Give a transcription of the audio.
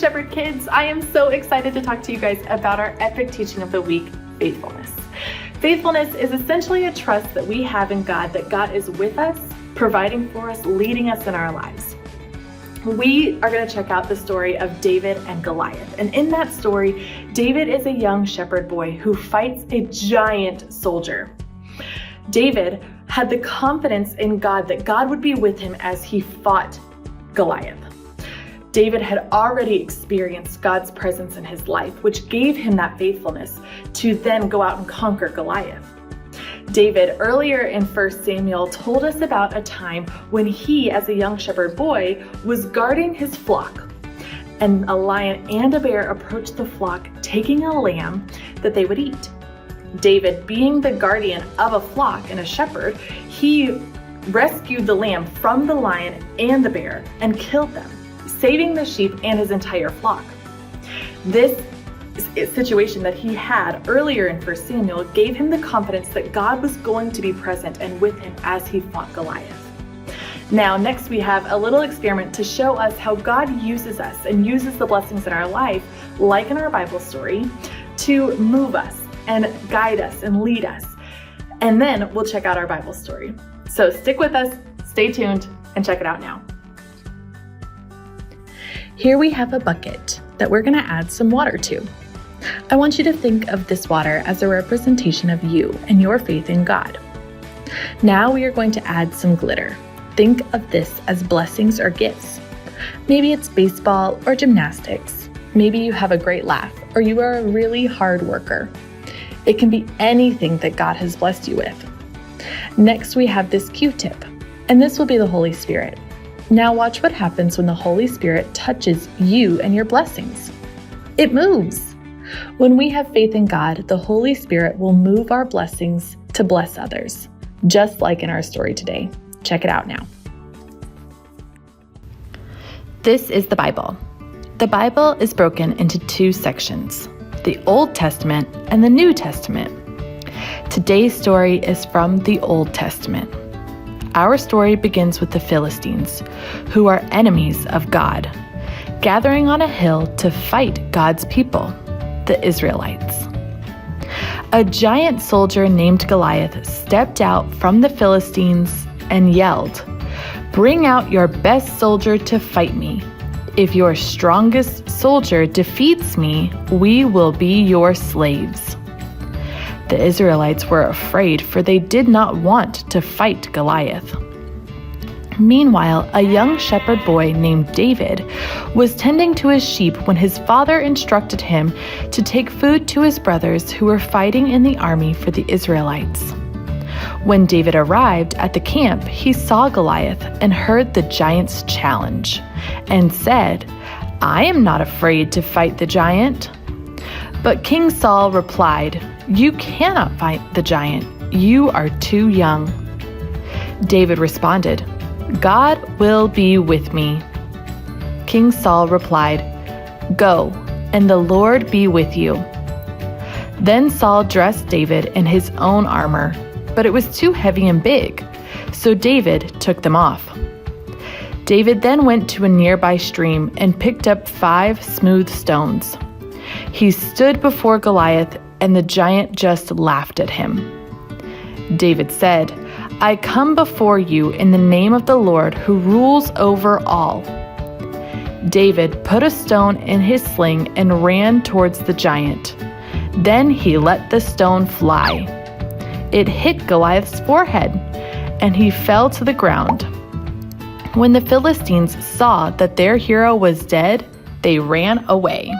Shepherd kids. I am so excited to talk to you guys about our epic teaching of the week, faithfulness. Faithfulness is essentially a trust that we have in God, that God is with us, providing for us, leading us in our lives. We are going to check out the story of David and Goliath. And in that story, David is a young shepherd boy who fights a giant soldier. David had the confidence in God that God would be with him as he fought Goliath. David had already experienced God's presence in his life, which gave him that faithfulness to then go out and conquer Goliath. David, earlier in 1 Samuel, told us about a time when he, as a young shepherd boy, was guarding his flock. And a lion and a bear approached the flock, taking a lamb that they would eat. David, being the guardian of a flock and a shepherd, he rescued the lamb from the lion and the bear and killed them, saving the sheep and his entire flock. This situation that he had earlier in 1 Samuel gave him the confidence that God was going to be present and with him as he fought Goliath. Now, next we have a little experiment to show us how God uses us and uses the blessings in our life, like in our Bible story, to move us and guide us and lead us. And then we'll check out our Bible story. So stick with us, stay tuned, and check it out now. Here we have a bucket that we're going to add some water to. I want you to think of this water as a representation of you and your faith in God. Now we are going to add some glitter. Think of this as blessings or gifts. Maybe it's baseball or gymnastics. Maybe you have a great laugh or you are a really hard worker. It can be anything that God has blessed you with. Next we have this Q-tip, and this will be the Holy Spirit. Now watch what happens when the Holy Spirit touches you and your blessings. It moves. When we have faith in God, the Holy Spirit will move our blessings to bless others, just like in our story today. Check it out now. This is the Bible. The Bible is broken into two sections, the Old Testament and the New Testament. Today's story is from the Old Testament. Our story begins with the Philistines, who are enemies of God, gathering on a hill to fight God's people, the Israelites. A giant soldier named Goliath stepped out from the Philistines and yelled, "Bring out your best soldier to fight me. If your strongest soldier defeats me, we will be your slaves." The Israelites were afraid, for they did not want to fight Goliath. Meanwhile, a young shepherd boy named David was tending to his sheep when his father instructed him to take food to his brothers who were fighting in the army for the Israelites. When David arrived at the camp, he saw Goliath and heard the giant's challenge, and said, "I am not afraid to fight the giant." But King Saul replied, "You cannot fight the giant. You are too young." David responded, "God will be with me." King Saul replied, "Go, and the Lord be with you." Then Saul dressed David in his own armor, but it was too heavy and big, so David took them off. David then went to a nearby stream and picked up 5 smooth stones. He stood before Goliath, and the giant just laughed at him. David said, "I come before you in the name of the Lord who rules over all." David put a stone in his sling and ran towards the giant. Then he let the stone fly. It hit Goliath's forehead, and he fell to the ground. When the Philistines saw that their hero was dead, they ran away.